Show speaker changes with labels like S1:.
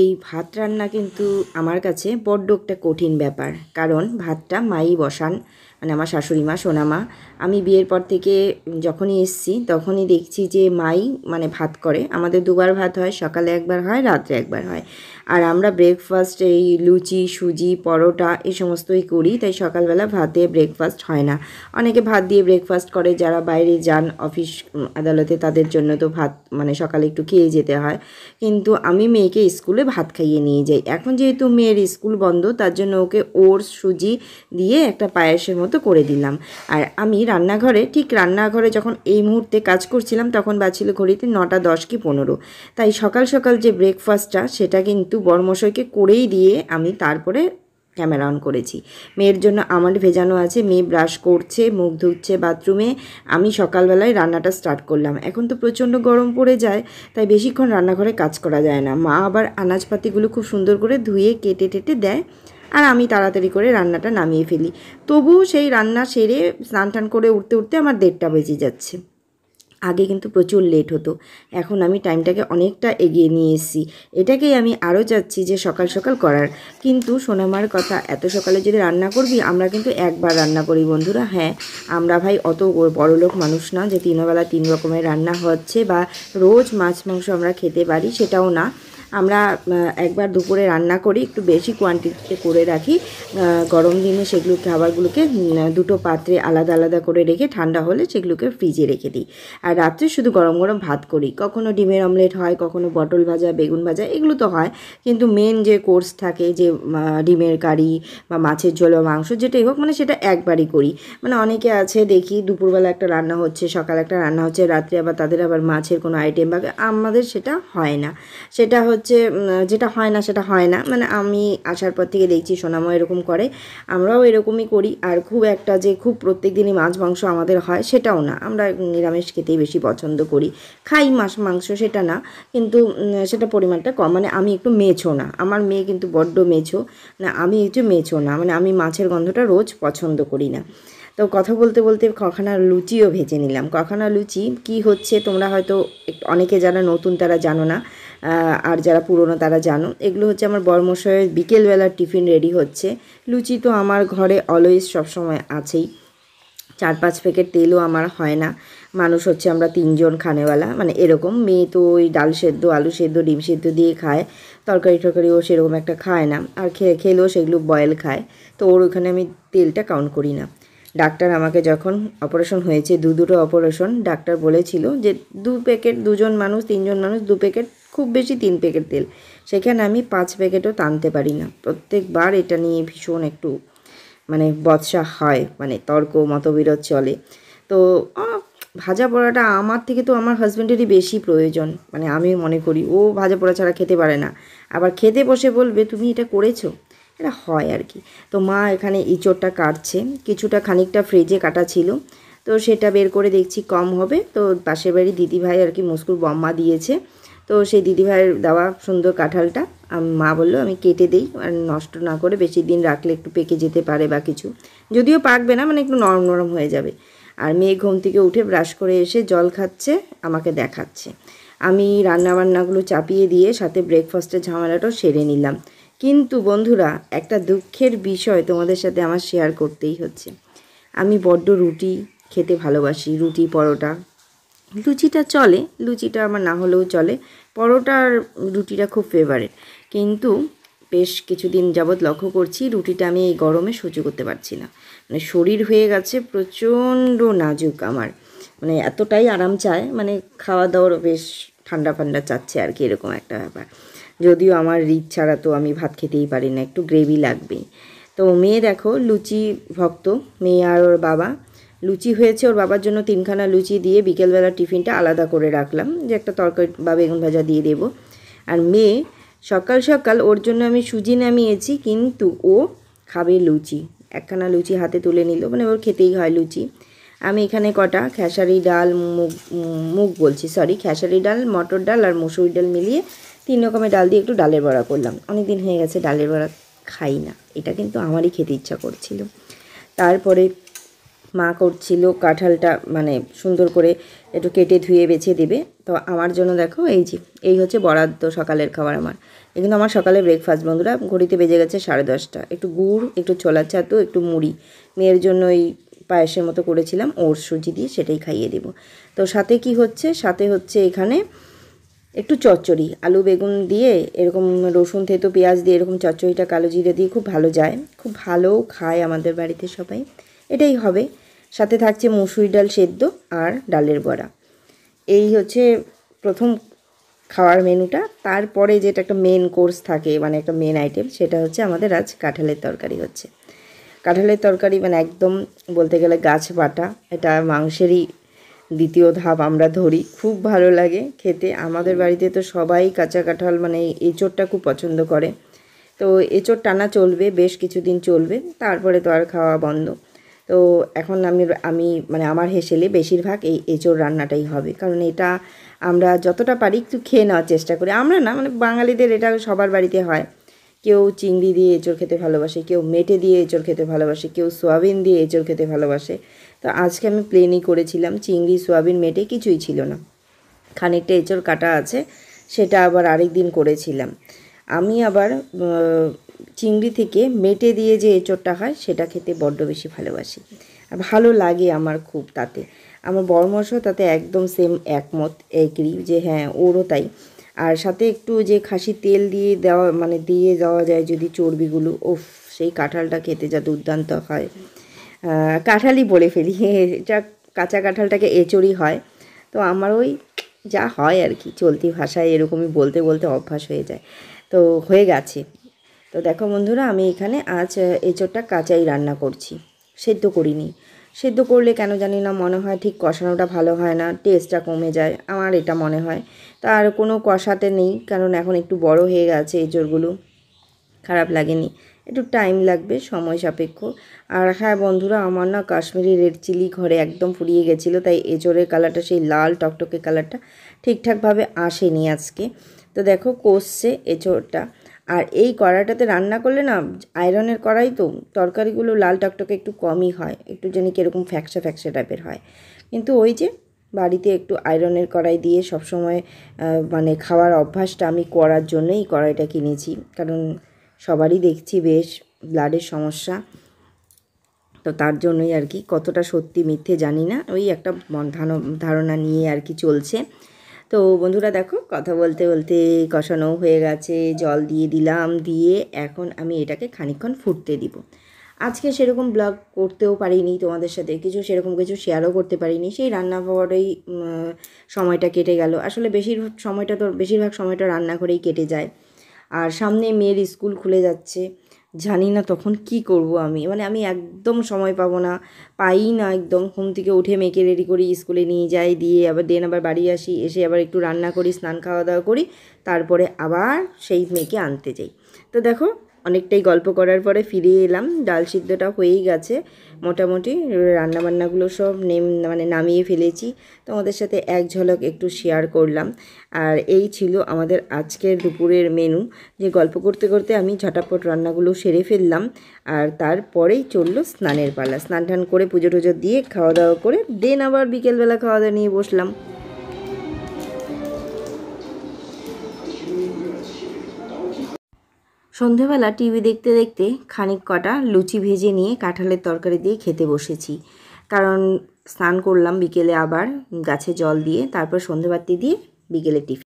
S1: এই ভাত রান্না কিন্তু আমার কাছে বড্ড একটা কঠিন ব্যাপার। কারণ ভাতটা মাই বসান, মানে আমার শাশুড়ি মা, সোনা মা। আমি বিয়ের পর থেকে যখনই এসছি তখনই দেখছি যে মাই মানে ভাত করে। আমাদের দুবার ভাত হয়, সকালে একবার হয়, রাত্রে একবার হয়। আর আমরা ব্রেকফাস্ট এই লুচি, সুজি, পরোটা এই সমস্তই করি, তাই সকালবেলা ভাত দিয়ে ব্রেকফাস্ট হয় না। অনেকে ভাত দিয়ে ব্রেকফাস্ট করে, যারা বাইরে যান অফিস আদালতে তাদের জন্য তো ভাত মানে সকালে একটু খেয়ে যেতে হয়। কিন্তু আমি মেয়েকে স্কুলে ভাত খাইয়ে নিয়ে যাই। এখন যেহেতু মেয়ের স্কুল বন্ধ, তার জন্য ওকে ওটস, সুজি দিয়ে একটা পায়েসের মতো করে দিলাম। আর আমি রান্নাঘরে যখন এই মুহূর্তে কাজ করছিলাম তখন বাজছিল ঘড়িতে 9টা 10 কি 15। তাই সকাল সকাল যে ব্রেকফাস্টটা সেটা কিন্তু বড়মশাইকে করেই দিয়ে আমি তারপরে ক্যামেরা অন করেছি। মেয়ের জন্য আমন্ড ভেজানো আছে, মেয়ে ব্রাশ করছে, মুখ ধুচ্ছে বাথরুমে। আমি সকালবেলায় রান্নাটা স্টার্ট করলাম। এখন তো প্রচণ্ড গরম পড়ে যায়, তাই বেশিক্ষণ রান্নাঘরে কাজ করা যায় না। মা আবার আনাজপাতিগুলো খুব সুন্দর করে ধুয়ে কেটে টেটে দেয়, আর আমি তাড়াতাড়ি করে রান্নাটা নামিয়ে ফেলি। তবুও সেই রান্না সেরে স্নান টান করে উঠতে উঠতে আমার 1:30 বেজে যাচ্ছে। আগে কিন্তু প্রচুর লেট হতো, এখন আমি টাইমটাকে অনেকটা এগিয়ে নিয়ে এসেছি। এটাকেই আমি আরও চাচ্ছি যে সকাল সকাল করার। কিন্তু সোনামার কথা, এত সকালে যদি রান্না করবি, আমরা কিন্তু একবার রান্না করি বন্ধুরা। হ্যাঁ, আমরা ভাই অত বড়লোক মানুষ না যে 3 বেলা 3 রকমের রান্না হচ্ছে বা রোজ মাছ মাংস আমরা খেতে পারি, সেটাও না। আমরা একবার দুপুরে রান্না করি, একটু বেশি কোয়ান্টিটিতে করে রাখি। গরম দিনে সেগুলো খাবারগুলোকে দুটো পাত্রে আলাদা আলাদা করে রেখে ঠান্ডা হলে সেগুলোকে ফ্রিজে রেখে দিই। আর রাত্রে শুধু গরম গরম ভাত করি। কখনো ডিমের অমলেট হয়, কখনো পটল ভাজা, বেগুন ভাজা, এগুলো তো হয়। কিন্তু মেন যে কোর্স থাকে, যে ডিমের কারি বা মাছের ঝোল বা মাংস যেটাই হোক, মানে সেটা একবারই করি। মানে অনেকে আছে দেখি দুপুরবেলা একটা রান্না হচ্ছে, সকালে একটা রান্না হচ্ছে, রাত্রে আবার তাদের আবার মাছের কোনো আইটেম, বা আমাদের সেটা হয় না। সেটা হচ্ছে যেটা হয় না সেটা হয় না। মানে আমি আসার পর থেকে দেখছি সোনামা এরকম করে, আমরাও এরকমই করি। আর খুব একটা যে খুব প্রত্যেক দিনই মাছ মাংস আমাদের হয় সেটাও না, আমরা নিরামিষ খেতেই বেশি পছন্দ করি। খাই মাছ মাংস, সেটা না, কিন্তু সেটা পরিমাণটা কম। মানে আমি একটু মেছো না, আমার মেয়ে কিন্তু বড্ড মেছো না, আমি একটু মেছো না, মানে আমি মাছের গন্ধটা রোজ পছন্দ করি না। তো কথা বলতে বলতে কখানা লুচিও ভেজে নিলাম। কখানা লুচি কি হচ্ছে তোমরা হয়তো অনেকে যারা নতুন তারা জানো না, আর যারা পুরনো তারা জানো। এগুলো হচ্ছে আমার বড়মশাইয়ের বিকেলবেলার টিফিন রেডি হচ্ছে। লুচি তো আমার ঘরে অলওয়েজ সবসময় আছেই। 4-5 প্যাকেট তেলও আমার হয় না। মানুষ হচ্ছে আমরা 3 জন খানেওয়ালা, মানে এরকম। মেয়ে তো ওই ডাল সেদ্ধ, আলু সেদ্ধ, ডিম সেদ্ধ দিয়ে খায়, তরকারি টরকারিও সেরকম একটা খায় না। আর খেলেও সেগুলো বয়েল খায়। তো ওর ওখানে আমি তেলটা কাউন্ট করি না। ডাক্তার আমাকে যখন অপারেশন হয়েছে, দুটো অপারেশন, ডাক্তার বলেছিল যে 2 প্যাকেট, 2জন মানুষ 3জন মানুষ 2 প্যাকেট, খুব বেশি 3 প্যাকেট তেল। সেখানে আমি 5 প্যাকেটও টানতে পারি না। প্রত্যেকবার এটা নিয়ে ভীষণ একটু মানে বচসা হয়, মানে তর্ক মতবিরোধ চলে। তো ভাজা পোড়াটা আমার থেকে তো আমার হাজব্যান্ডেরই বেশি প্রয়োজন, মানে আমি মনে করি। ও ভাজা পোড়া ছাড়া খেতে পারে না, আবার খেতে বসে বলবে তুমি এটা করেছো। এটা হয় আর কি। তো মা এখানে ইঁচড়টা কাটছে, কিছুটা খানিকটা ফ্রিজে কাটা ছিল, তো সেটা বের করে দেখছি কম হবে। তো পাশের বাড়ি দিদিভাই আর কি, মুস্কুর বম্মা দিয়েছে। তো সেই দিদিভাইয়ের দেওয়া সুন্দর কাঁঠালটা মা বললো আমি কেটে দিই, আর নষ্ট না করে, বেশি দিন রাখলে একটু পেকে যেতে পারে বা কিছু, যদিও পাকবে না, মানে একটু নরম নরম হয়ে যাবে। আর মেয়ে ঘুম থেকে উঠে ব্রাশ করে এসে জল খাচ্ছে, আমাকে দেখাচ্ছে। আমি রান্নাবান্নাগুলো চাপিয়ে দিয়ে সাথে ব্রেকফাস্টের ঝামেলাটাও সেরে নিলাম। কিন্তু বন্ধুরা, একটা দুঃখের বিষয় তোমাদের সাথে আমার শেয়ার করতেই হচ্ছে। আমি বড্ড রুটি খেতে ভালোবাসি, রুটি পরোটা। লুচিটা চলে, লুচিটা আমার না হলেও চলে, পরোটার রুটিটা খুব ফেভারিট। কিন্তু বেশ কিছুদিন যাবৎ লক্ষ্য করছি রুটিটা আমি এই গরমে সহ্য করতে পারছি না। মানে শরীর হয়ে গেছে প্রচণ্ড নাজুক আমার, মানে এতটাই আরাম চায়, মানে খাওয়া দাওয়ার বেশ ঠান্ডা ঠান্ডা চাচ্ছে আর কি, এরকম একটা ব্যাপার। যদিও আমার রিচ ছাড়া তো আমি ভাত খেতেই পারি না, একটু গ্রেভি লাগবেই। তো মেয়ে দেখো লুচি ভক্ত, মেয়ে আর ওর বাবা। লুচি হয়েছে, ওর বাবার জন্য 3খানা লুচি দিয়ে বিকেলবেলা টিফিনটা আলাদা করে রাখলাম, যে একটা তরকারি বা বেগুন ভাজা দিয়ে দেবো। আর মেয়ে সকাল সকাল ওর জন্য আমি সুজি নামিয়েছি, কিন্তু ও খাবে লুচি। একখানা লুচি হাতে তুলে নিল, মানে ওর খেতেই হয় লুচি। আমি এখানে কটা খেসারি ডাল, খেসারি ডাল, মটর ডাল আর মসুর ডাল মিলিয়ে 3 রকমের ডাল দিয়ে একটু ডালের বড়া করলাম। অনেক দিন হয়ে গেছে ডালের বড়া খাই না, এটা কিন্তু আমারই খেতে ইচ্ছা করছিল। তারপরে মা করছিল কাঁঠালটা মানে সুন্দর করে একটু কেটে ধুয়ে বেছে দেবে। তো আমার জন্য দেখো এই হচ্ছে বরাদ্দ সকালের খাবার আমার। এখানে আমার সকালে ব্রেকফাস্ট বন্ধুরা, ঘড়িতে বেজে গেছে 10:30। একটু গুড়, একটু ছোলার ছাতু, একটু মুড়ি, মেয়ের জন্য ওই পায়েসের মতো করেছিলাম ওর সুজি দিয়ে, সেটাই খাইয়ে দেবো। তো সাথে কি হচ্ছে, সাথে হচ্ছে এখানে একটু চচ্চড়ি, আলু বেগুন দিয়ে এরকম রসুন থেতো পেঁয়াজ দিয়ে এরকম চচ্চড়িটা কালো জিরে দিয়ে খুব ভালো যায়, খুব ভালো খায় আমাদের বাড়িতে সবাই। এটাই হবে। সাথে থাকছে মুসুরি ডাল সেদ্ধ আর ডালের বড়া। এই হচ্ছে প্রথম খাওয়ার মেনুটা। তারপরে যেটা একটা মেন কোর্স থাকে, মানে একটা মেন আইটেম, সেটা হচ্ছে আমাদের আজ কাঁঠালের তরকারি হচ্ছে। কাঁঠালের তরকারি মানে একদম বলতে গেলে গাছ বাটা, এটা মাংসেরই দ্বিতীয় ধাপ আমরা ধরি। খুব ভালো লাগে খেতে। আমাদের বাড়িতে তো সবাই কাঁচা কাঁঠাল মানে এঁচোড়টা খুব পছন্দ করে। তো এঁচোড় টানা চলবে, বেশ কিছুদিন চলবে, তারপরে তো আর খাওয়া বন্ধ। তো এখন আমি মানে আমার হেসেলে বেশিরভাগ এই এঁচোড় রান্নাটাই হবে, কারণ এটা আমরা যতটা পারি একটু খেয়ে নেওয়ার চেষ্টা করি। আমরা না, মানে বাঙালিদের এটা সবার বাড়িতে হয়। কেউ চিংড়ি দিয়ে এঁচোড় খেতে ভালোবাসে, কেউ মেটে দিয়ে এঁচোড় খেতে ভালোবাসে, কেউ সোয়াবিন দিয়ে এঁচোড় খেতে ভালোবাসে। তো আজকে আমি প্লেনই করেছিলাম, চিংড়ি সোয়াবিন মেটে কিছুই ছিল না, খানিকটা এঁচোড় কাটা আছে, সেটা আবার আরেক দিন করেছিলাম। আমি আবার চিংড়ি থেকে মেটে দিয়ে যে এঁচোড়টা হয় সেটা খেতে বড্ড বেশি ভালোবাসি, আর ভালো লাগে আমার খুব। তাতে আমার বড়মশাও তাতে একদম সেম একমত, এগ্রি যে হ্যাঁ ওরও তাই। আর সাথে একটু যে খাসি তেল দিয়ে দেওয়া, মানে দিয়ে দেওয়া যায় যদি চর্বিগুলো, ওফ, সেই কাঁঠালটা খেতে যা দুর্দান্ত হয়। কাঁঠালই বলে ফেলি, এটা কাঁচা কাঁঠালটাকে এঁচোড়ই হয়। তো আমার ওই যা হয় আর কি, চলতি ভাষায় এরকমই বলতে বলতে অভ্যাস হয়ে যায়, তো হয়ে গেছে। তো দেখো বন্ধুরা, আমি এখানে আজ এঁচোড়টা কাঁচাই রান্না করছি, সেদ্ধ করিনি। সেদ্ধ করলে কেন জানি না মনে হয় ঠিক কষানোটা ভালো হয় না, টেস্টটা কমে যায়, আমার এটা মনে হয়। তার কোনো কষাতে নেই, কারণ এখন একটু বড় হয়ে গেছে এঁচোড়গুলো, খারাপ লাগেনি। একটু টাইম লাগবে, সময় সাপেক্ষ। আর হ্যাঁ বন্ধুরা, আমার না কাশ্মীরি রেড চিলি ঘরে একদম ফুরিয়ে গেছিলো, তাই এঁচোড়ের কালারটা, সেই লাল টকটকে কালারটা ঠিকঠাকভাবে আসেনি আজকে। তো দেখো কষছে এঁচোড়টা। আর এই কড়াইটাতে রান্না করলে না, আয়রনের কড়াই তো, তরকারিগুলো লাল টকটকে একটু কমই হয়, একটু জানি কীরকম ফ্যাকসা ফ্যাকসা টাইপের হয়। কিন্তু ওই যে বাড়িতে একটু আয়রনের কড়াই দিয়ে সবসময় মানে খাওয়ার অভ্যাসটা আমি করার জন্যই এই কড়াইটা কিনেছি, কারণ সবারই দেখছি বেশ ব্লাডের সমস্যা, তো তার জন্যই আর কি। কতটা সত্যি মিথ্যে জানি না, ওই একটা ধারণা নিয়ে আর কি চলছে। তো বন্ধুরা দেখো, কথা বলতে বলতে কষানো হয়ে গেছে, জল দিয়ে দিলাম, দিয়ে এখন আমি এটাকে খানিকক্ষণ ফুটতে দিব। আজকে সেরকম ব্লগ করতেও পারিনি তোমাদের সাথে, সেরকম কিছু শেয়ারও করতে পারিনি, সেই রান্নাঘরেই সময়টা কেটে গেল। আসলে বেশিরভাগ সময়টা রান্নাঘরেই কেটে যায়। আর সামনে মেয়ের স্কুল খুলে যাচ্ছে, জানি না তখন কি করব আমি, মানে আমি একদম সময় পাবো না, পাই না একদম। ঘুম থেকে উঠে মেয়েকে রেডি করি, স্কুলে নিয়ে যাই, দিয়ে আবার বাড়ি আসি, এসে আবার একটু রান্না করি, স্নান খাওয়া দাওয়া করি, তারপরে আবার সেই মেয়েকে আনতে যাই। তো দেখো, অনেকটাই গল্প করার পরে ফিরে এলাম, ডাল সিদ্ধটা হয়েই গেছে মোটামুটি, রান্নাবান্নাগুলো সব মানে নামিয়ে ফেলেছি, তোমাদের সাথে এক ঝলক একটু শেয়ার করলাম। আর এই ছিল আমাদের আজকের দুপুরের মেনু, যে গল্প করতে করতে আমি ঝটাপট রান্নাগুলো সেরে ফেললাম। আর তারপরেই চললো স্নানের পালা, স্নান টান করে পুজো টুজো দিয়ে খাওয়া দাওয়া করে দেন আবার বিকেলবেলা খাওয়া দাওয়া নিয়ে বসলাম। সন্ধেবেলা টিভি দেখতে দেখতে খানিক কটা লুচি ভেজে নিয়ে কাঁঠালের তরকারি দিয়ে খেতে বসেছি, কারণ স্নান করলাম বিকেলে, আবার গাছে জল দিয়ে, তারপর সন্ধেবাতি দিয়ে বিকেলে টিফিন।